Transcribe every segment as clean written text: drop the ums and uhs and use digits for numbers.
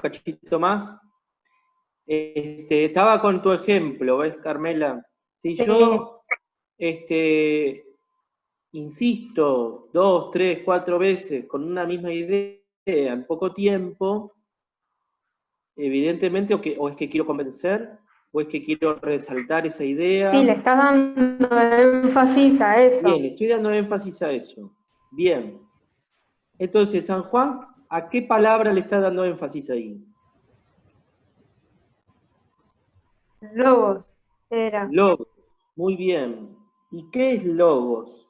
cachito más. Estaba con tu ejemplo, ¿ves, Carmela? Si yo insisto 2, 3, 4 veces con una misma idea en poco tiempo, evidentemente o es que quiero convencer, o es que quiero resaltar esa idea. Sí, le estás dando énfasis a eso. Bien, estoy dando énfasis a eso. Bien. Entonces, San Juan, ¿a qué palabra le está dando énfasis ahí? Logos, era. Logos. Muy bien. ¿Y qué es logos?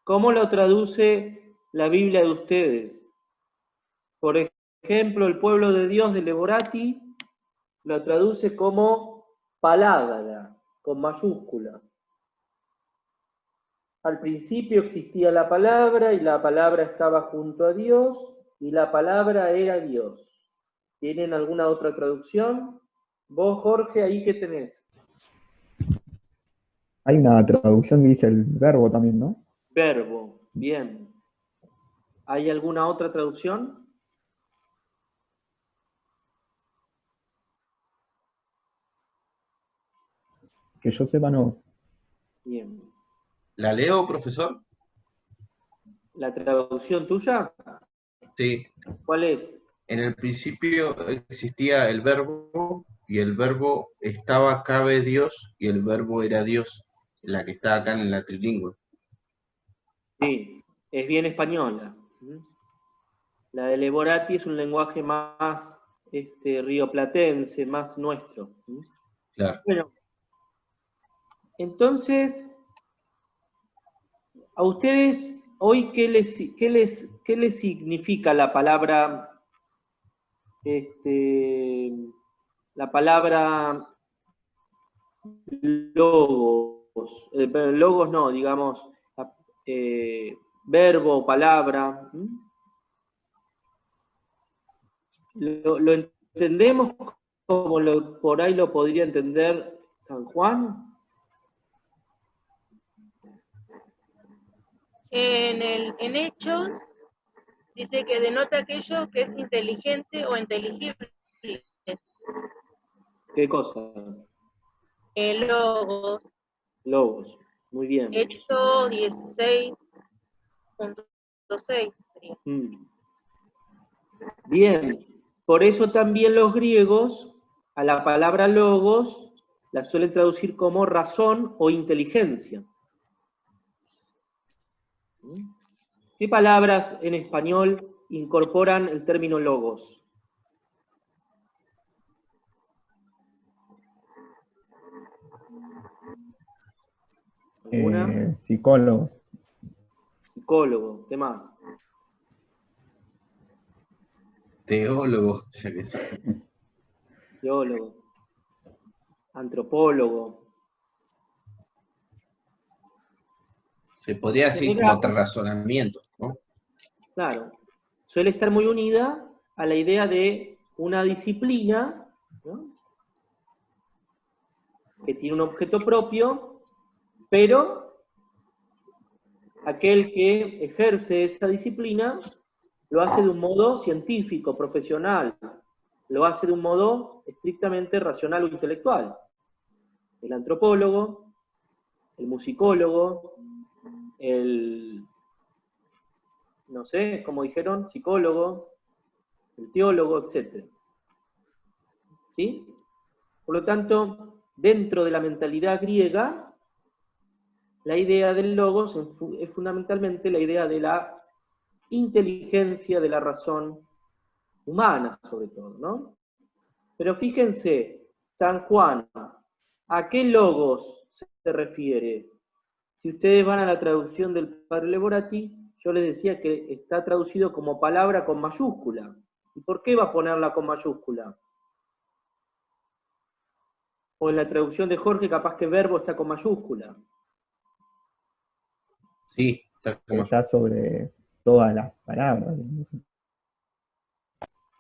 ¿Cómo lo traduce la Biblia de ustedes? Por ejemplo, el pueblo de Dios de Leborati lo traduce como palabra, con mayúscula. Al principio existía la palabra y la palabra estaba junto a Dios y la palabra era Dios. ¿Tienen alguna otra traducción? Vos, Jorge, ¿ahí qué tenés? Hay una traducción que dice el verbo también, ¿no? Verbo, bien. ¿Hay alguna otra traducción? Que yo sepa, no. Bien. ¿La leo, profesor? ¿La traducción tuya? Sí. ¿Cuál es? En el principio existía el verbo, y el verbo estaba cabe Dios, y el verbo era Dios, la que está acá en la trilingüe. Sí, es bien española. La de Leborati es un lenguaje más rioplatense, más nuestro. Claro. Bueno, entonces, a ustedes hoy, ¿qué les significa la palabra, logos? Logos no, digamos, verbo, palabra. ¿Lo entendemos como por ahí lo podría entender San Juan? En Hechos dice que denota aquello que es inteligente o inteligible. ¿Qué cosa? Logos. Logos, muy bien. Hechos 16.6 sería. Bien, por eso también los griegos a la palabra logos la suelen traducir como razón o inteligencia. ¿Qué palabras en español incorporan el término logos? ¿Alguna? Psicólogos. Psicólogo, ¿qué más? Teólogo. Teólogo. Antropólogo. Se podría decir como razonamiento, ¿no? Claro. Suele estar muy unida a la idea de una disciplina, ¿no?, que tiene un objeto propio, pero aquel que ejerce esa disciplina lo hace de un modo científico, profesional, lo hace de un modo estrictamente racional o intelectual. El antropólogo, el musicólogo, no sé, como dijeron, psicólogo, el teólogo, etc. ¿Sí? Por lo tanto, dentro de la mentalidad griega, la idea del logos es fundamentalmente la idea de la inteligencia, de la razón humana, sobre todo, ¿no? Pero fíjense, San Juan, ¿a qué logos se refiere? Si ustedes van a la traducción del padre Leborati, yo les decía que está traducido como palabra con mayúscula. ¿Y por qué va a ponerla con mayúscula? O en la traducción de Jorge, capaz que verbo está con mayúscula. Sí, está sobre todas las palabras.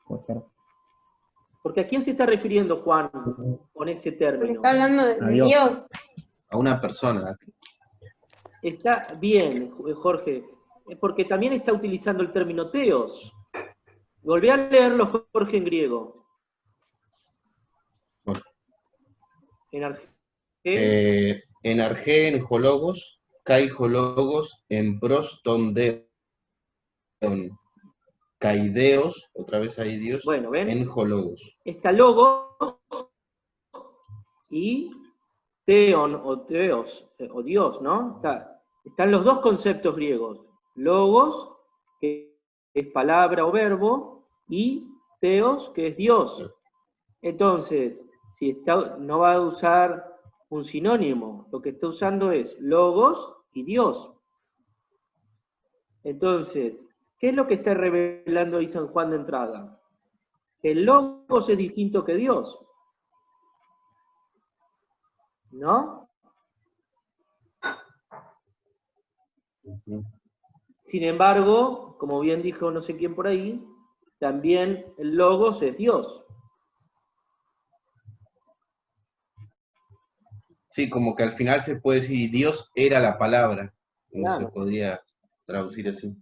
O sea, porque ¿a quién se está refiriendo Juan con ese término? Está hablando de Dios. A una persona. Está bien, Jorge, porque también está utilizando el término teos. Volví a leerlo, Jorge, en griego. Bueno. En argé. En argé, en jologos, kai jologos, en prostondeon. Caideos, otra vez ahí Dios, Bueno, ¿ven? en jologos. Está logos y theon o theos, o Dios, ¿no? Están los dos conceptos griegos. Logos, que es palabra o verbo, y theos, que es Dios. Entonces, si no va a usar un sinónimo, lo que está usando es logos y Dios. Entonces, ¿qué es lo que está revelando ahí San Juan de entrada? Que el logos es distinto que Dios. ¿No? Sin embargo, como bien dijo no sé quién por ahí, también el logos es Dios. Sí, como que al final se puede decir Dios era la palabra, como Claro. se podría traducir así.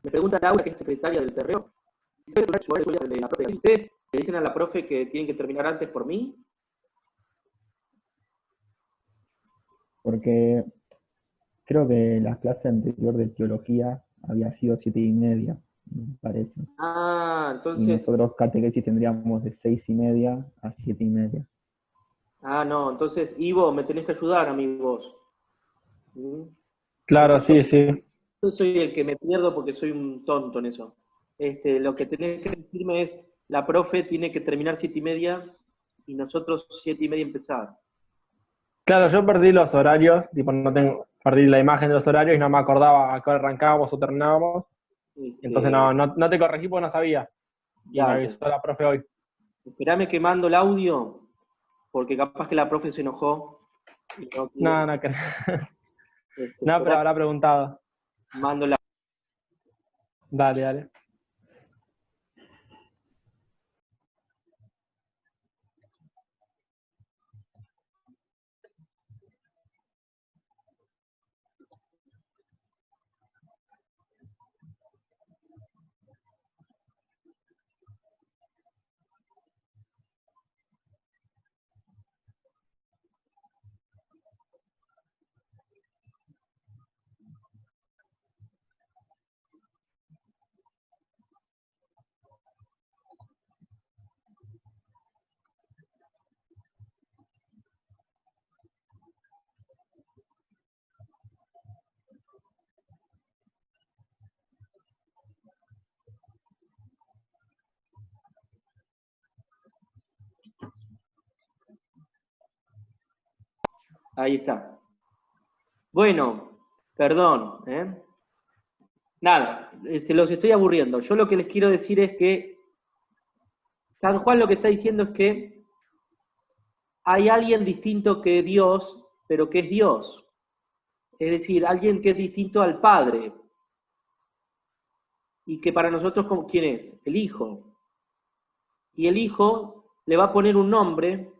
Me pregunta Laura, que es secretaria del terreo. ¿Ustedes le dicen a la profe que tienen que terminar antes por mí? Porque creo que la clase anterior de teología había sido 7:30, me parece. Ah, Y entonces... nosotros catequesis tendríamos de 6:30 a 7:30. Ah, no, entonces, Ivo, me tenés que ayudar a mí vos. Claro, sí, sí. Yo soy el que me pierdo porque soy un tonto en eso. Lo que tenés que decirme es, la profe tiene que terminar 7:30 y nosotros 7:30 empezar. Claro, yo perdí los horarios, tipo, perdí la imagen de los horarios y no me acordaba a qué hora arrancábamos o terminábamos. Entonces no te corregí porque no sabía. Y me avisó la profe hoy. Esperame que mando el audio, porque capaz que la profe se enojó. Y No, no, pero habrá preguntado. Mando la... Dale, dale. Ahí está. Bueno, perdón. Nada, los estoy aburriendo. Yo lo que les quiero decir es que San Juan lo que está diciendo es que hay alguien distinto que Dios, pero que es Dios. Es decir, alguien que es distinto al Padre. Y que para nosotros, ¿quién es? El Hijo. Y el Hijo le va a poner un nombre,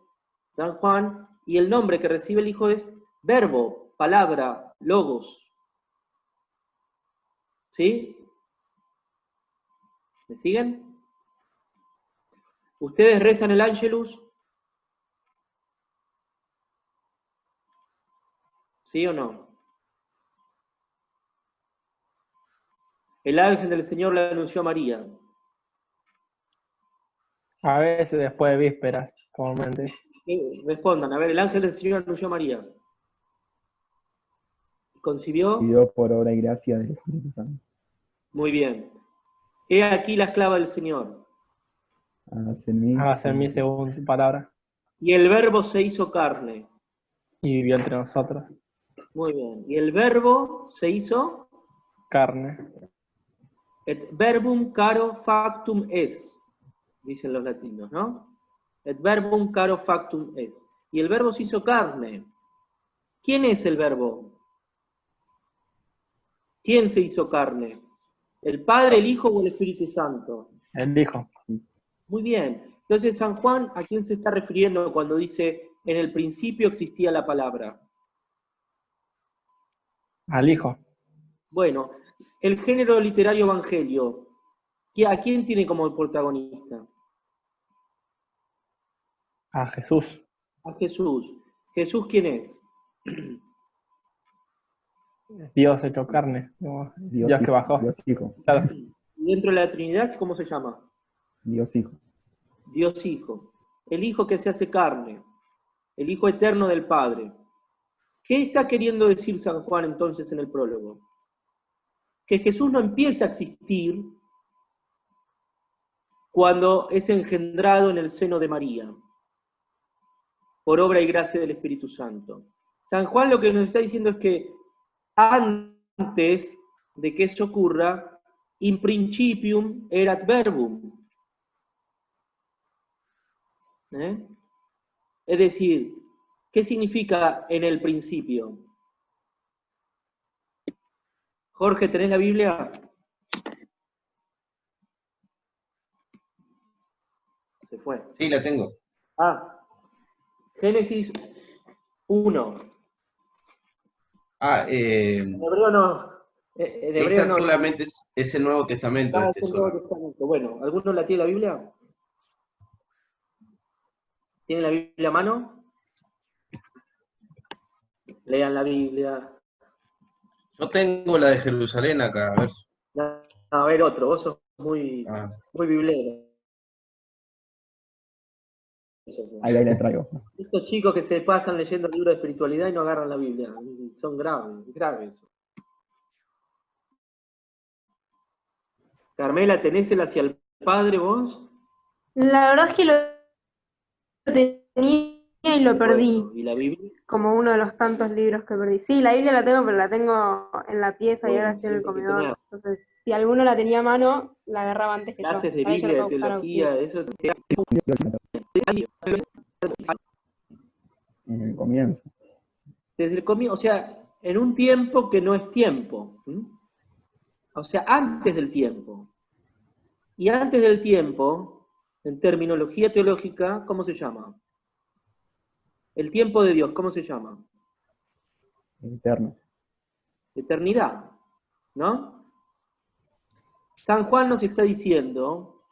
San Juan, y el nombre que recibe el Hijo es verbo, palabra, logos. ¿Sí? ¿Me siguen? ¿Ustedes rezan el Ángelus? ¿Sí o no? El ángel del Señor le anunció a María. A veces después de vísperas, comúnmente. Respondan, a ver, el ángel del Señor anunció a María. ¿Concibió? Y Dios por obra y gracia del Espíritu Santo. Muy bien. He aquí la esclava del Señor. Hágase en mí según tu palabra. Y el verbo se hizo carne. Y vivió entre nosotros. Muy bien. Y el verbo se hizo carne. Et verbum caro factum es, dicen los latinos, ¿no? Et verbum caro factum es. Y el verbo se hizo carne. ¿Quién es el verbo? ¿Quién se hizo carne? ¿El Padre, el Hijo o el Espíritu Santo? El Hijo. Muy bien. Entonces, San Juan, ¿a quién se está refiriendo cuando dice, en el principio existía la palabra? Al Hijo. Bueno, el género literario evangelio, ¿a quién tiene como protagonista? A Jesús. A Jesús. ¿Jesús quién es? Dios hecho carne. Dios que Hijo, bajó. Dios Hijo. Claro. Y dentro de la Trinidad, ¿cómo se llama? Dios Hijo. Dios Hijo. El Hijo que se hace carne. El Hijo eterno del Padre. ¿Qué está queriendo decir San Juan entonces en el prólogo? Que Jesús no empieza a existir cuando es engendrado en el seno de María, por obra y gracia del Espíritu Santo. San Juan lo que nos está diciendo es que antes de que eso ocurra, in principium erat verbum. Es decir, ¿qué significa en el principio? Jorge, ¿tenés la Biblia? Se fue. Sí, la tengo. Génesis 1. En hebreo no. En hebreo esta no. solamente es el Nuevo Testamento. Es el Nuevo Testamento. Bueno, ¿alguno la tiene la Biblia? ¿Tiene la Biblia a mano? Lean la Biblia. Yo tengo la de Jerusalén acá, a ver. No, a ver otro, vos sos muy biblero. Ahí le traigo. Estos chicos que se pasan leyendo libros de espiritualidad y no agarran la Biblia, son graves. Carmela, ¿tenés el hacia el Padre vos? La verdad es que lo tenía y lo perdí. Bueno, ¿y la Biblia? Como uno de los tantos libros que perdí. Sí, la Biblia la tengo, pero la tengo en la pieza y ahora estoy en el comedor. Entonces, si alguno la tenía a mano, la agarraba antes que yo. Clases de Biblia, de teología, de eso. En el comienzo. Desde el comienzo, o sea, en un tiempo que no es tiempo. O sea, antes del tiempo. Y antes del tiempo, en terminología teológica, ¿cómo se llama? El tiempo de Dios, ¿cómo se llama? Eterno. Eternidad, ¿no? San Juan nos está diciendo,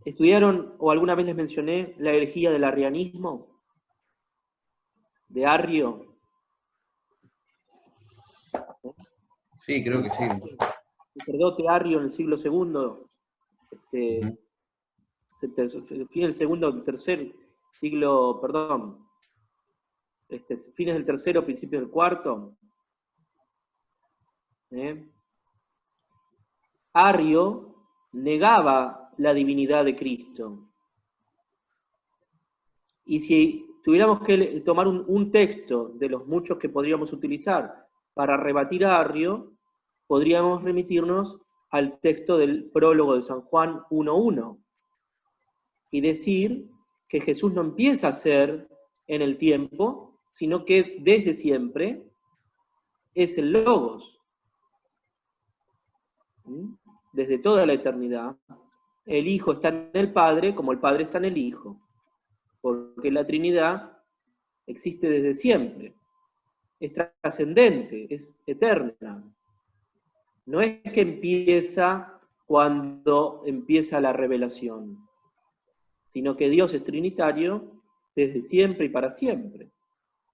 ¿estudiaron o alguna vez les mencioné la herejía del arrianismo? ¿De Arrio? Sí, creo que sí. Sacerdote Arrio en el siglo II, fin del segundo, tercer siglo, perdón, fines del tercero, principios del cuarto. Arrio negaba la divinidad de Cristo. Y si tuviéramos que tomar un texto de los muchos que podríamos utilizar para rebatir a Arrio, podríamos remitirnos al texto del prólogo de San Juan 1.1 y decir que Jesús no empieza a ser en el tiempo, sino que desde siempre es el Logos. Desde toda la eternidad, el Hijo está en el Padre como el Padre está en el Hijo, porque la Trinidad existe desde siempre, es trascendente, es eterna. No es que empieza cuando empieza la revelación, sino que Dios es trinitario desde siempre y para siempre.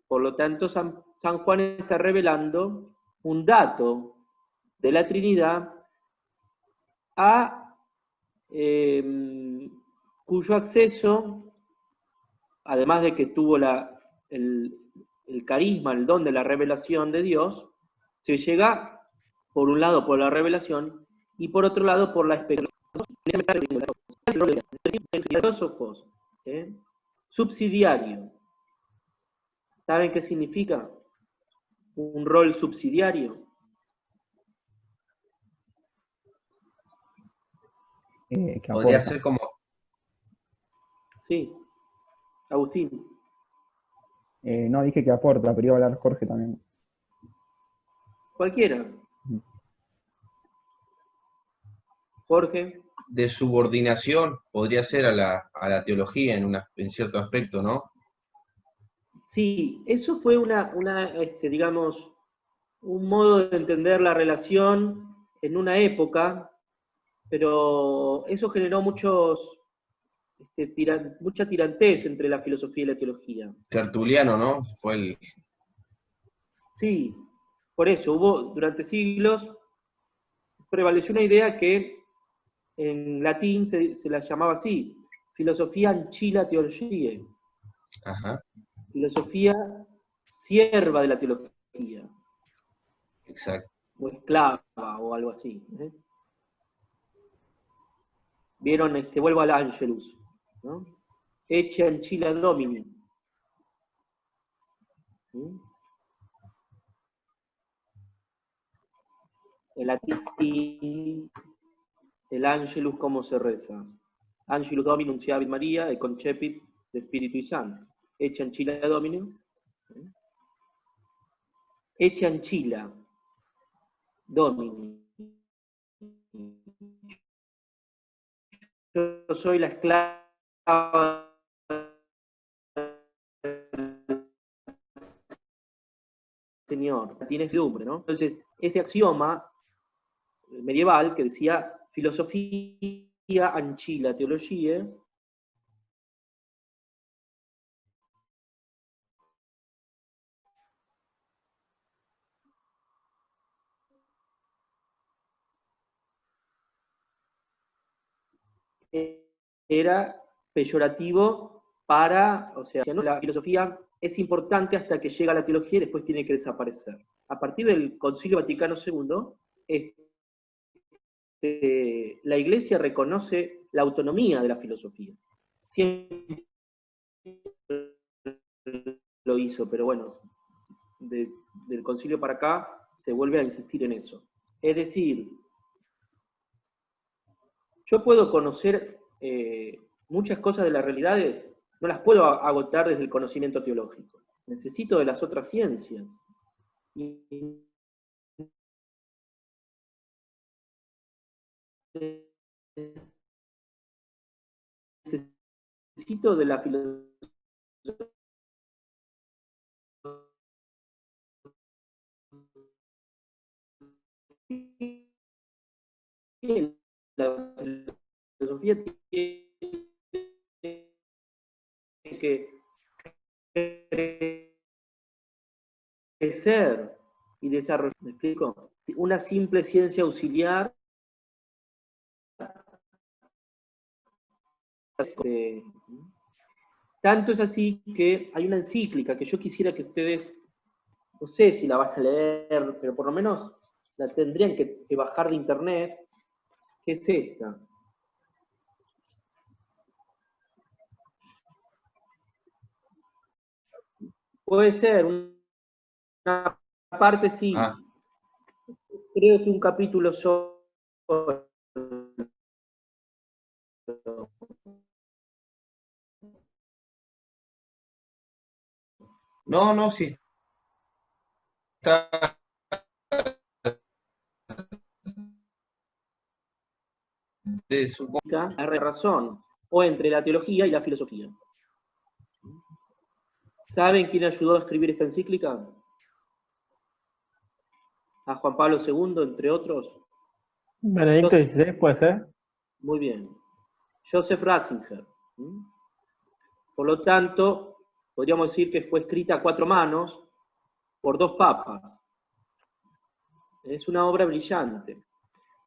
Por lo tanto, San Juan está revelando un dato de la Trinidad cuyo acceso, además de que tuvo el carisma, el don de la revelación de Dios, se llega, por un lado, por la revelación, y por otro lado, por la expectación. Filósofos, subsidiario. ¿Saben qué significa? Un rol subsidiario. Podría ser como... Sí. Agustín. No dije que aporta, pero iba a hablar Jorge también. Cualquiera. Jorge. De subordinación podría ser a la teología en cierto aspecto, ¿no? Sí, eso fue digamos, un modo de entender la relación en una época, pero eso generó mucha tirantez entre la filosofía y la teología. Tertuliano, ¿no? Fue el... Sí, por eso durante siglos prevaleció una idea que en latín se la llamaba así, filosofía ancilla theologiae, Ajá, filosofía sierva de la teología, exacto. o esclava, o algo así. Vieron, vuelvo al Angelus, ¿no? Ecce ancilla domini. ¿Sí? En latín, el Angelus, ¿cómo se reza? Angelus Domini unciavit Maria e concepit de Spiritui Sancti. Ecce ancilla domini. Ecce ancilla domini. Yo soy la esclava del Señor. Tiene fiducia, ¿no? Entonces, ese axioma medieval que decía filosofía ancilla teologia, era peyorativo para, o sea, ¿no? La filosofía es importante hasta que llega la teología y después tiene que desaparecer. A partir del Concilio Vaticano II, la Iglesia reconoce la autonomía de la filosofía. Siempre lo hizo, pero bueno, del Concilio para acá se vuelve a insistir en eso. Es decir, yo puedo conocer muchas cosas de las realidades, no las puedo agotar desde el conocimiento teológico. Necesito de las otras ciencias. Y necesito de la filosofía, la filosofía tiene que crecer y desarrollar. ¿Me explico? Una simple ciencia auxiliar tanto es así que hay una encíclica que yo quisiera que ustedes, no sé si la van a leer, pero por lo menos la tendrían que bajar de internet, que es esta. Puede ser, una parte sí. Ah, Creo que un capítulo solo. no, sí está... Hay razón, o entre la teología y la filosofía. ¿Saben quién ayudó a escribir esta encíclica? A Juan Pablo II, entre otros. Benedicto XVI, ¿puede ser? Muy bien. Joseph Ratzinger. Por lo tanto, podríamos decir que fue escrita a 4 manos por 2 papas. Es una obra brillante.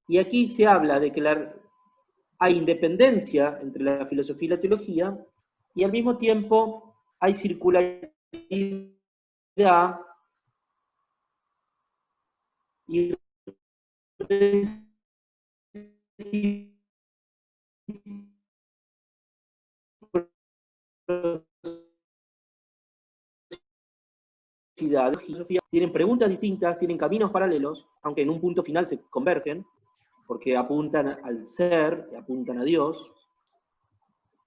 Y aquí se habla de que hay independencia entre la filosofía y la teología, y al mismo tiempo hay circularidad y tienen preguntas distintas, tienen caminos paralelos, aunque en un punto final se convergen, porque apuntan al ser, apuntan a Dios,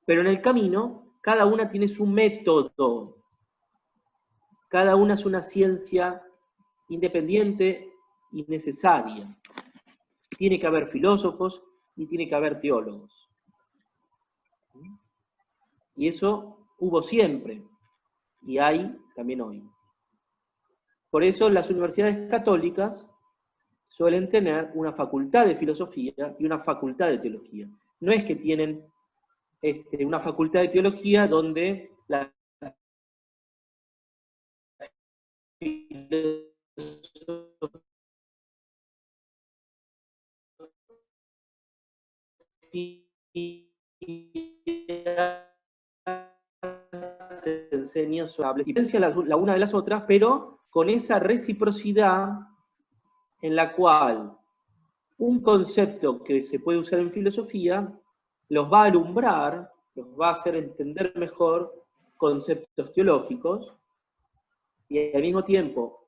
pero en el camino cada una tiene su método, cada una es una ciencia independiente y necesaria. Tiene que haber filósofos y tiene que haber teólogos. Y eso hubo siempre, y hay también hoy. Por eso las universidades católicas suelen tener una facultad de filosofía y una facultad de teología. No es que tienen una facultad de teología donde la se enseña sobre la una de las otras, pero con esa reciprocidad en la cual un concepto que se puede usar en filosofía los va a alumbrar, los va a hacer entender mejor conceptos teológicos, y al mismo tiempo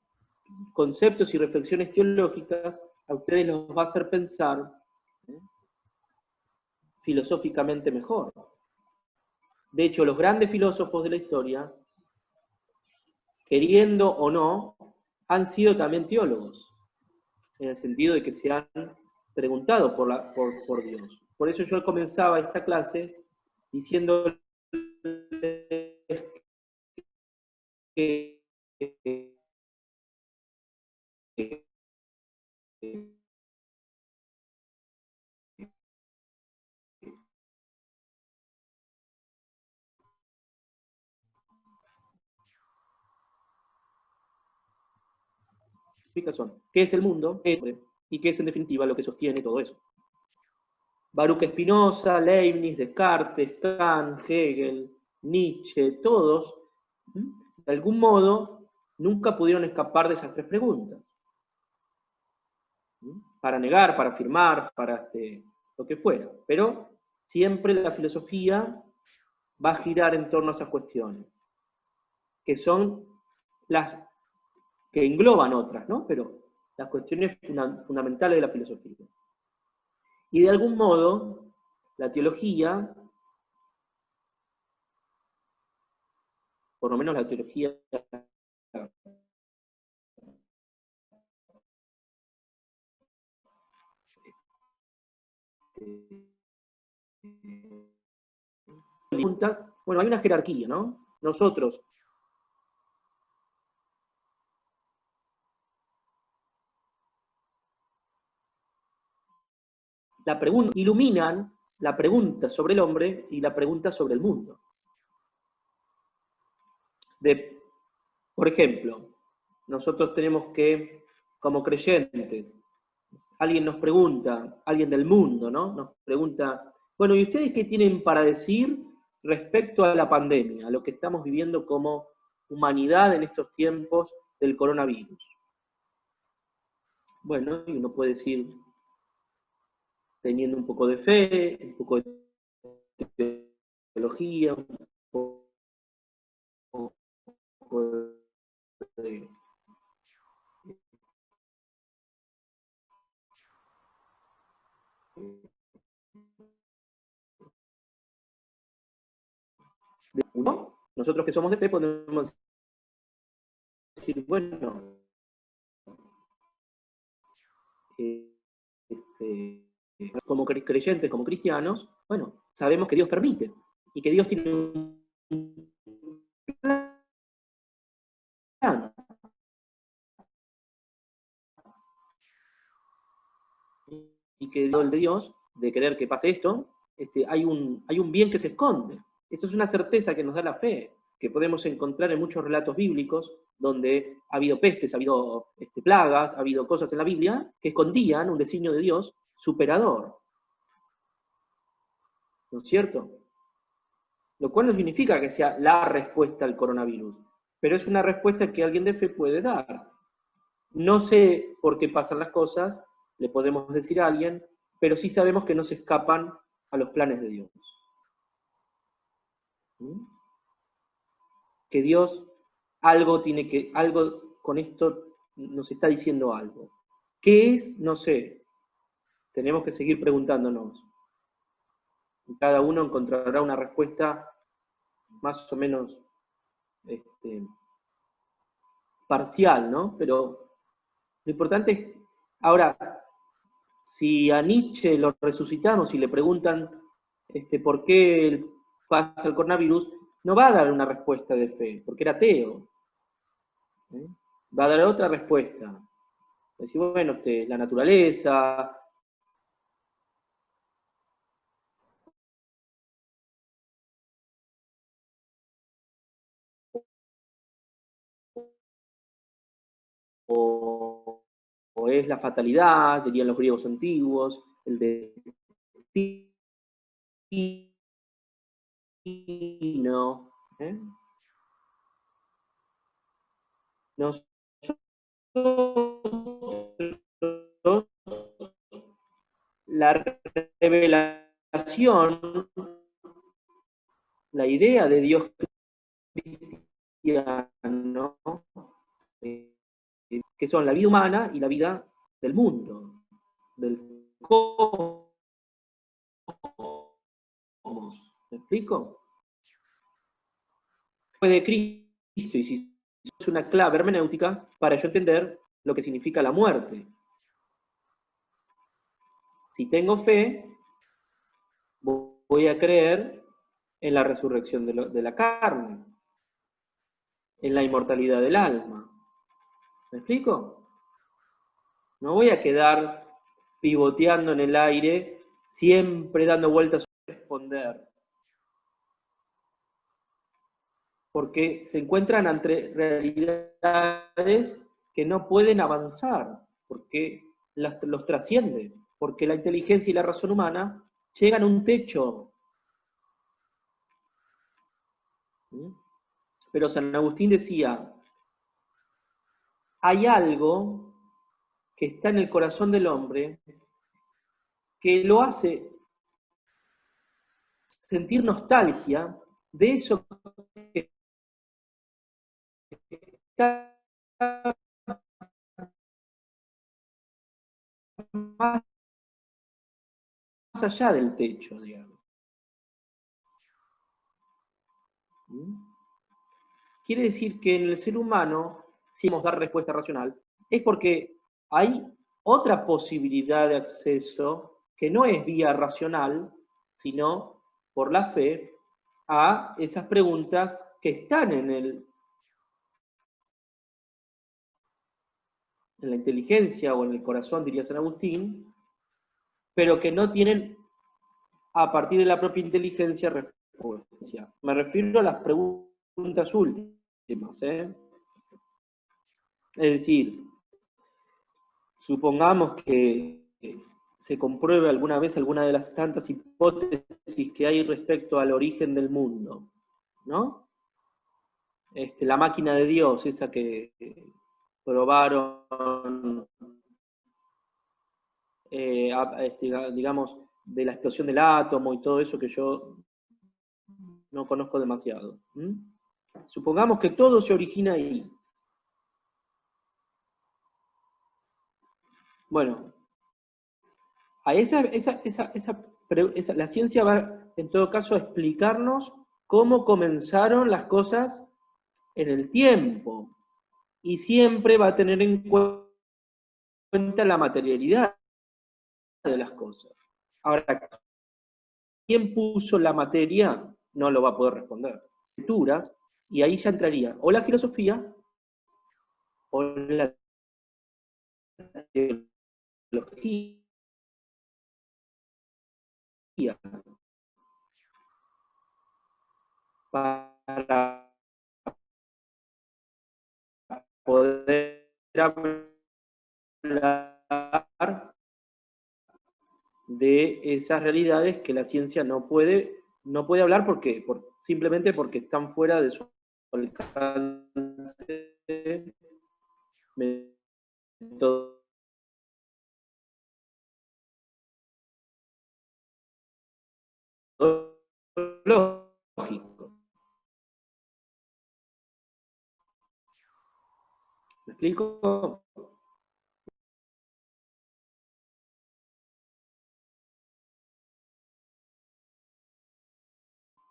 conceptos y reflexiones teológicas a ustedes los va a hacer pensar filosóficamente mejor. De hecho, los grandes filósofos de la historia, queriendo o no, han sido también teólogos, en el sentido de que se han preguntado por Dios. Por eso yo comenzaba esta clase diciendo que son qué es el mundo, qué es el hombre, y qué es en definitiva lo que sostiene todo eso. Baruch Spinoza, Leibniz, Descartes, Kant, Hegel, Nietzsche, todos, de algún modo, nunca pudieron escapar de esas tres preguntas. Para negar, para afirmar, para lo que fuera. Pero siempre la filosofía va a girar en torno a esas cuestiones, que son las que engloban otras, ¿no? Pero las cuestiones fundamentales de la filosofía. Y de algún modo, la teología, por lo menos la teología bueno, hay una jerarquía, ¿no? Nosotros la pregunta, iluminan la pregunta sobre el hombre y la pregunta sobre el mundo. Por ejemplo, nosotros tenemos que, como creyentes, alguien nos pregunta, alguien del mundo, ¿no? Nos pregunta, bueno, ¿y ustedes qué tienen para decir respecto a la pandemia, a lo que estamos viviendo como humanidad en estos tiempos del coronavirus? Bueno, y uno puede decir, teniendo un poco de fe, un poco de teología, un poco de uno. Nosotros que somos de fe podemos decir, bueno, como creyentes, como cristianos, bueno, sabemos que Dios permite, y que Dios tiene un plan. Y que el de Dios, de querer que pase esto, hay un bien que se esconde. Eso es una certeza que nos da la fe, que podemos encontrar en muchos relatos bíblicos, donde ha habido pestes, ha habido plagas, ha habido cosas en la Biblia que escondían un designio de Dios superador. ¿No es cierto? Lo cual no significa que sea la respuesta al coronavirus, pero es una respuesta que alguien de fe puede dar. No sé por qué pasan las cosas, le podemos decir a alguien, pero sí sabemos que no se escapan a los planes de Dios. Que Dios algo con esto nos está diciendo algo. ¿Qué es? No sé. Tenemos que seguir preguntándonos. Cada uno encontrará una respuesta más o menos parcial, ¿no? Pero lo importante es, ahora, si a Nietzsche lo resucitamos y le preguntan por qué pasa el coronavirus, no va a dar una respuesta de fe, porque era ateo. ¿eh? Va a dar otra respuesta. Va a decir, bueno, la naturaleza, o es la fatalidad, dirían los griegos antiguos, el destino. ¿eh? Nosotros, la revelación, la idea de Dios cristiano, que son la vida humana y la vida del mundo, del cosmos. ¿Me explico? Después de Cristo, y si es una clave hermenéutica para yo entender lo que significa la muerte. Si tengo fe, voy a creer en la resurrección de la carne, en la inmortalidad del alma. ¿Me explico? No voy a quedar pivoteando en el aire, siempre dando vueltas a responder. Porque se encuentran ante realidades que no pueden avanzar, porque los trasciende, porque la inteligencia y la razón humana llegan a un techo. ¿Sí? Pero San Agustín decía, hay algo que está en el corazón del hombre que lo hace sentir nostalgia de eso que está más allá del techo, digamos. Quiere decir que en el ser humano, si hemos dar respuesta racional, es porque hay otra posibilidad de acceso que no es vía racional, sino por la fe, a esas preguntas que están en la inteligencia o en el corazón, diría San Agustín, pero que no tienen a partir de la propia inteligencia respuesta. Me refiero a las preguntas últimas. Es decir, supongamos que se compruebe alguna vez alguna de las tantas hipótesis que hay respecto al origen del mundo, ¿no? La máquina de Dios, esa que probaron, digamos, de la explosión del átomo y todo eso que yo no conozco demasiado. Supongamos que todo se origina ahí. Bueno, a la ciencia va, en todo caso, a explicarnos cómo comenzaron las cosas en el tiempo. Y siempre va a tener en cuenta la materialidad de las cosas. Ahora, ¿quién puso la materia? No lo va a poder responder. Escrituras, y ahí ya entraría o la filosofía o la teología. Para poder hablar de esas realidades que la ciencia no puede hablar simplemente porque están fuera de su alcance metodológico. ¿Me explico?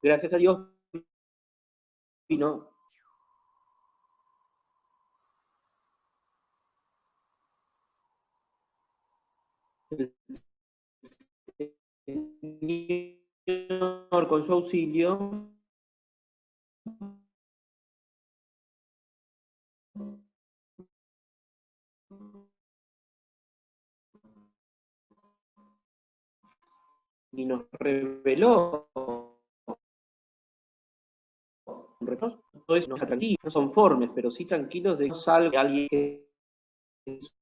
Gracias a Dios vino el Señor con su auxilio y nos reveló. Todo eso no es atractivo, no son formes, pero sí tranquilos de que no salga alguien que es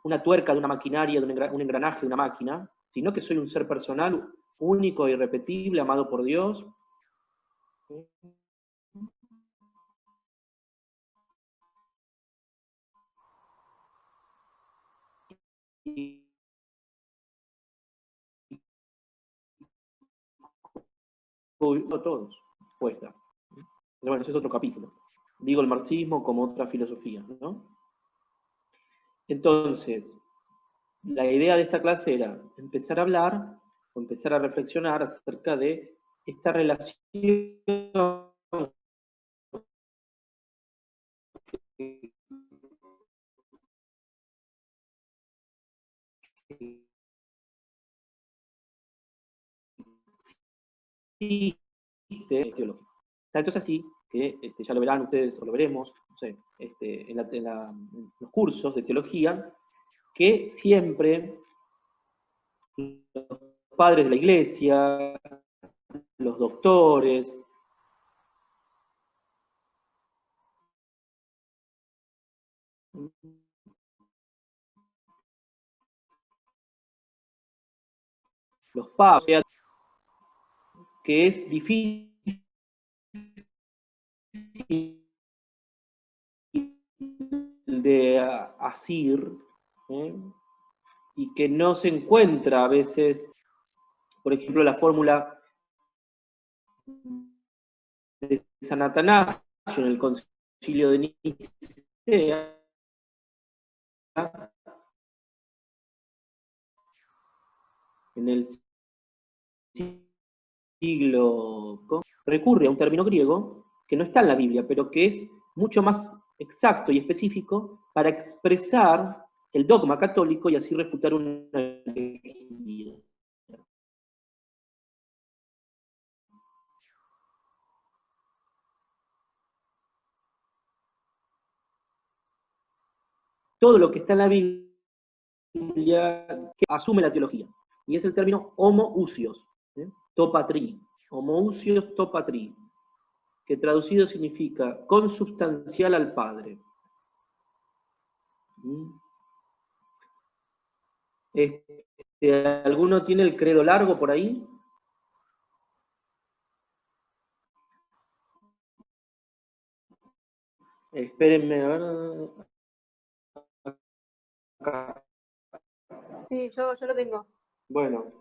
una tuerca de una maquinaria, de un engranaje de una máquina, sino que soy un ser personal, único e irrepetible, amado por Dios. Y todos, puesta. Pero bueno, ese es otro capítulo. Digo el marxismo como otra filosofía, ¿no? Entonces, la idea de esta clase era empezar a hablar o empezar a reflexionar acerca de esta relación que existe teológico. Tanto es así que ya lo verán ustedes, o lo veremos, no sé, en los cursos de teología, que siempre los padres de la iglesia, los doctores, los papas, que es difícil de asir, ¿eh? Y que no se encuentra a veces, por ejemplo, la fórmula de San Atanasio en el concilio de Nicea, en el siglo, recurre a un término griego que no está en la Biblia, pero que es mucho más exacto y específico para expresar el dogma católico y así refutar una herejía. Todo lo que está en la Biblia que asume la teología, y es el término homoousios, topatri, homoousios topatri, que traducido significa consubstancial al Padre. ¿Alguno tiene el credo largo por ahí? Espérenme, a ver. Acá. Sí, yo lo tengo. Bueno,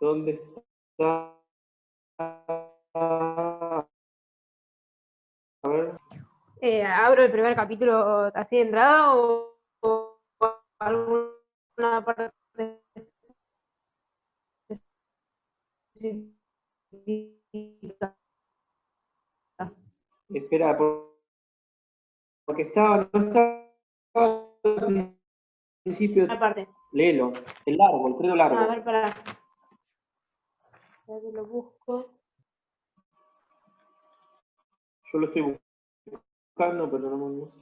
¿dónde está? A ver. ¿Abro el primer capítulo así de entrada o alguna parte específica? Espera, porque estaba, no estaba al principio. Aparte. Léelo, el largo, el credo largo. A ver, para que lo busco. Yo lo estoy buscando, pero no sé.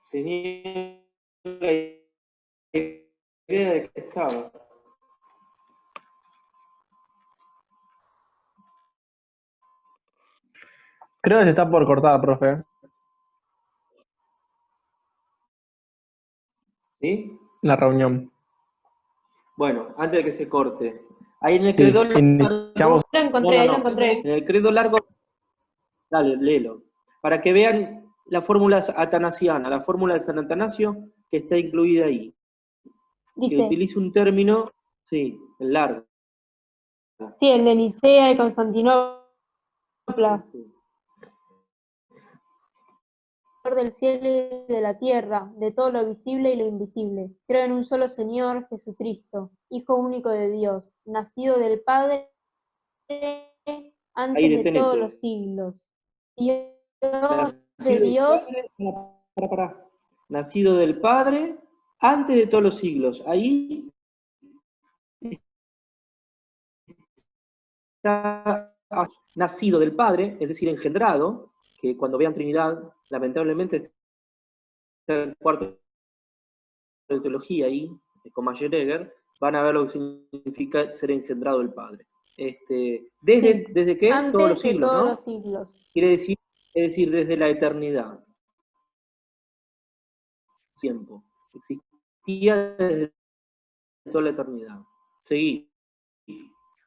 Tenía la idea de que estaba. Creo que se está por cortar, profe. ¿Sí? La reunión. Bueno, antes de que se corte. Ahí en el Sí, credo largo. iniciamos. Lo encontré, lo encontré. En el credo largo. Dale, léelo. Para que vean la fórmula atanasiana, la fórmula de San Atanasio, que está incluida ahí. Dice, Que utiliza un término, sí, el largo. sí, el de Nicea y Constantinopla. Del cielo y de la tierra, de todo lo visible y lo invisible. Creo en un solo Señor, Jesucristo, Hijo único de Dios, nacido del Padre antes de todos los siglos. Dios de Dios. Nacido del Padre antes de todos los siglos. Ahí está nacido del Padre, es decir, engendrado, que cuando vean Trinidad, lamentablemente, está el cuarto de teología ahí, con Mayer-Egger, van a ver lo que significa ser engendrado del Padre. ¿Desde qué? Antes Todos los de siglos, todos ¿no? los siglos. Quiere decir, es decir, desde la eternidad. Tiempo. Existía desde toda la eternidad. Seguí.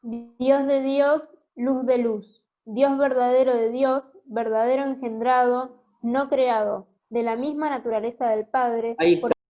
Dios de Dios, luz de luz. Dios verdadero de Dios, verdadero engendrado, no creado, de la misma naturaleza del Padre. Ahí está.